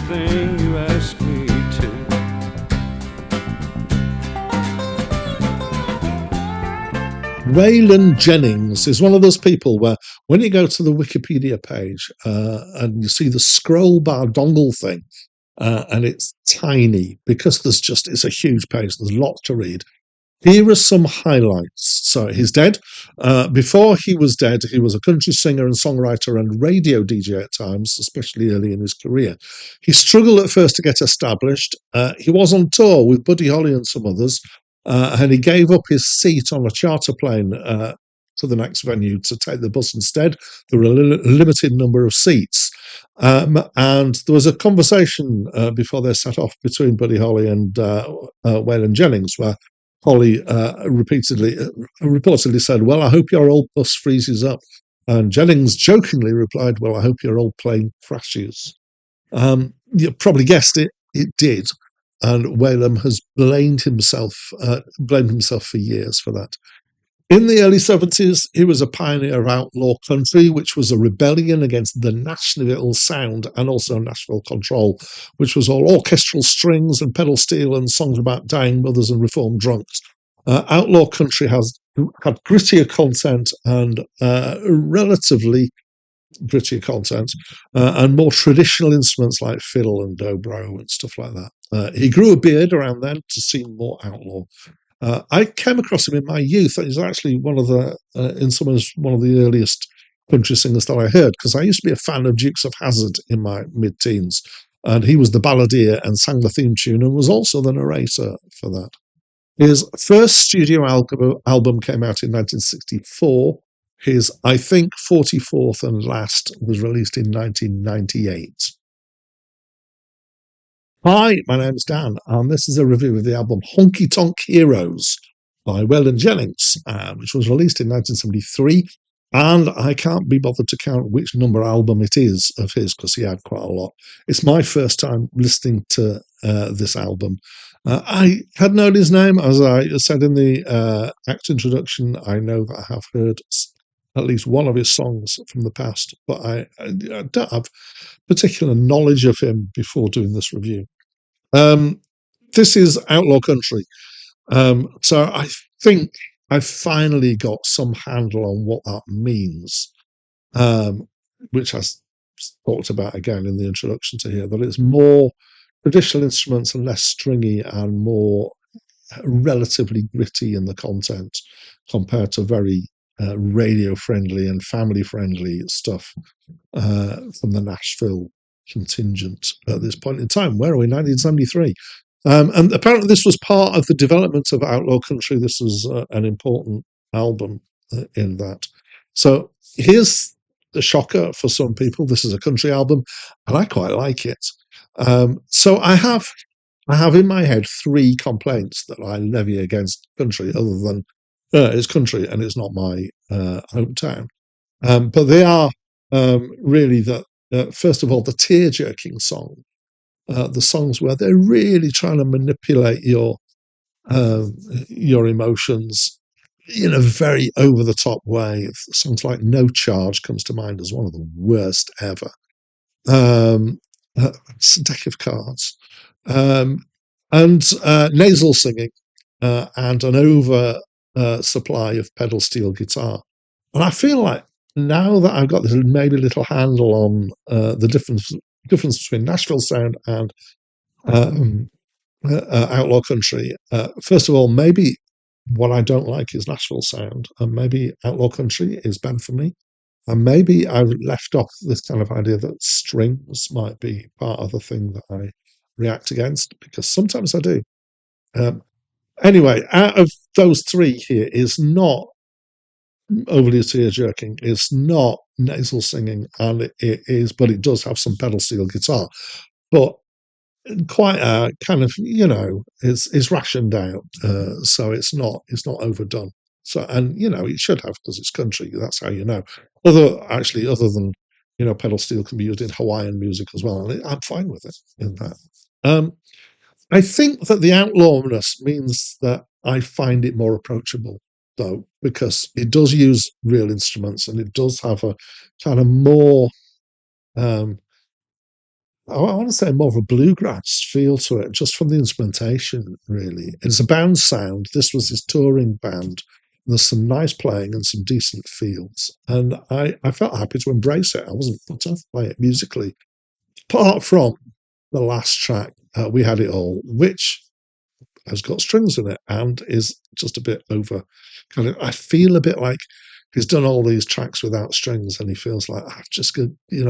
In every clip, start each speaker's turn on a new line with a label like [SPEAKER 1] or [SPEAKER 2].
[SPEAKER 1] anything you ask me to.
[SPEAKER 2] Waylon Jennings is one of those people where when you go to the Wikipedia page and you see the scroll bar dongle thing, and it's tiny because it's a huge page, there's lots to read. Here are some highlights. So he's dead. Before he was dead, he was a country singer and songwriter and radio DJ at times, especially early in his career. He struggled at first to get established. He was on tour with Buddy Holly and some others, and he gave up his seat on a charter plane to the next venue to take the bus instead. There were a limited number of seats. And there was a conversation before they set off between Buddy Holly and Waylon Jennings, where Holly reportedly said, "Well, I hope your old bus freezes up." And Jennings jokingly replied, "Well, I hope your old plane crashes." You probably guessed it, it did. And Waylon has blamed himself for years for that. In the early 70s, he was a pioneer of Outlaw Country, which was a rebellion against the Nashville sound and also Nashville control, which was all orchestral strings and pedal steel and songs about dying mothers and reformed drunks. Outlaw Country had grittier content and relatively grittier content and more traditional instruments like fiddle and dobro and stuff like that. He grew a beard around then to seem more outlaw. I came across him in my youth. He's actually one of the earliest country singers that I heard, because I used to be a fan of Dukes of Hazzard in my mid-teens, and he was the balladeer and sang the theme tune and was also the narrator for that. His first studio album came out in 1964. His, I think, 44th and last was released in 1998. Hi, my name's Dan, and this is a review of the album Honky Tonk Heroes by Waylon Jennings, which was released in 1973. And I can't be bothered to count which number album it is of his, because he had quite a lot. It's my first time listening to this album. I had known his name, as I said in the act introduction. I know that I have heard at least one of his songs from the past, but I don't have particular knowledge of him before doing this review. This is Outlaw Country. So I think I finally got some handle on what that means, which I talked about again in the introduction to here, that it's more traditional instruments and less stringy and more relatively gritty in the content compared to very radio-friendly and family-friendly stuff from the Nashville contingent at this point in time. Where are we? 1973. And apparently this was part of the development of Outlaw Country. This was an important album in that. So here's the shocker for some people. This is a country album, and I quite like it. So I have in my head three complaints that I levy against country, other than it's country and it's not my hometown. But they are really that, first of all, the tear-jerking song. The songs where they're really trying to manipulate your emotions in a very over-the-top way. Songs like "No Charge" comes to mind as one of the worst ever. It's a deck of cards. And nasal singing and an over supply of pedal steel guitar. And I feel like now that I've got this maybe little handle on the difference between Nashville sound and Outlaw Country. First of all, maybe what I don't like is Nashville sound, and maybe Outlaw Country is bad for me. And maybe I've left off this kind of idea that strings might be part of the thing that I react against, because sometimes I do. Anyway, out of those three here is not overly tear-jerking. It's not nasal singing, and it is, but it does have some pedal steel guitar. But quite a kind of, it's rationed out, so it's not overdone. So, and it should have, because it's country. That's how you know. Other than pedal steel can be used in Hawaiian music as well, and I'm fine with it in that. I think that the outlawness means that I find it more approachable, though, because it does use real instruments and it does have a kind of more I want to say more of a bluegrass feel to it, just from the instrumentation, really. It's a band sound. This was his touring band. There's some nice playing and some decent feels. And I felt happy to embrace it. I wasn't put off by it musically. Apart from the last track, We Had It All, which has got strings in it and is just a bit over kind of, I feel a bit like he's done all these tracks without strings and he feels like I've just got,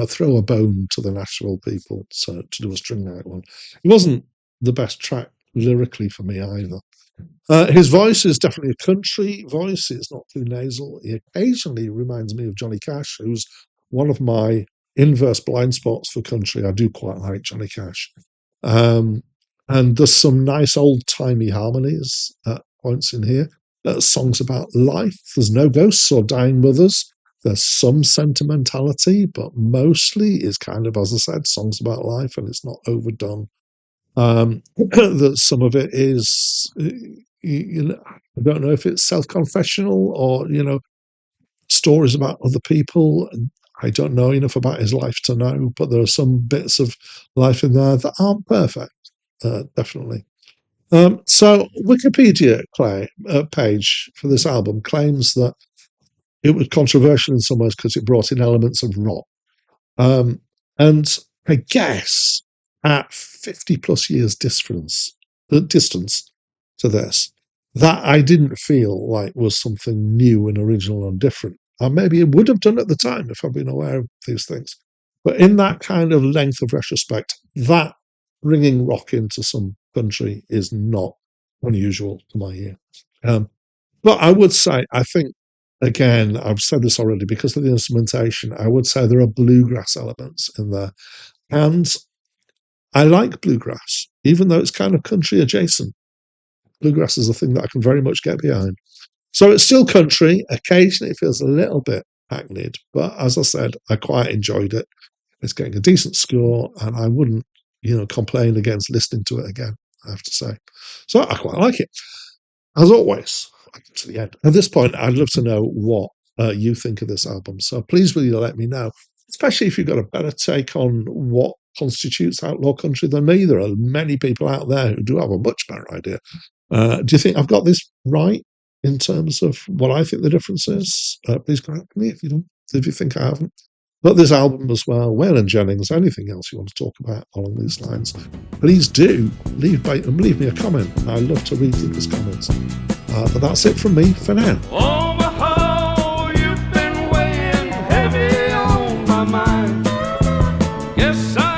[SPEAKER 2] throw a bone to the Nashville people to do a string out one. It wasn't the best track lyrically for me either. His voice is definitely a country voice. It's not too nasal. He occasionally reminds me of Johnny Cash, who's one of my inverse blind spots for country. I do quite like Johnny Cash. And there's some nice old-timey harmonies at points in here. Songs about life. There's no ghosts or dying mothers. There's some sentimentality, but mostly is kind of, as I said, songs about life, and it's not overdone. That some of it is, I don't know if it's self-confessional or, stories about other people. I don't know enough about his life to know, but there are some bits of life in there that aren't perfect. Definitely. So Wikipedia page for this album claims that it was controversial in some ways because it brought in elements of rock. And I guess at 50 plus years distance to this, that I didn't feel like was something new and original and different. And maybe it would have done at the time if I'd been aware of these things. But in that kind of length of retrospect, that bringing rock into some country is not unusual to my ear. But I would say, I think, again, I've said this already, because of the instrumentation, I would say there are bluegrass elements in there. And I like bluegrass, even though it's kind of country adjacent. Bluegrass is a thing that I can very much get behind. So it's still country. Occasionally it feels a little bit hackneyed, but as I said, I quite enjoyed it. It's getting a decent score, and I wouldn't, complain against listening to it again, I have to say. So I quite like it. As always, I get to the end. At this point, I'd love to know what you think of this album. So please will you let me know, especially if you've got a better take on what constitutes outlaw country than me. There are many people out there who do have a much better idea. Do you think I've got this right in terms of what I think the difference is? Please correct me if you think I haven't. But this album as well, Waylon Jennings, anything else you want to talk about along these lines, please do leave me a comment. I love to read people's comments. But that's it from me for now.
[SPEAKER 1] Omaha, you've been weighing heavy on my mind. Yes, I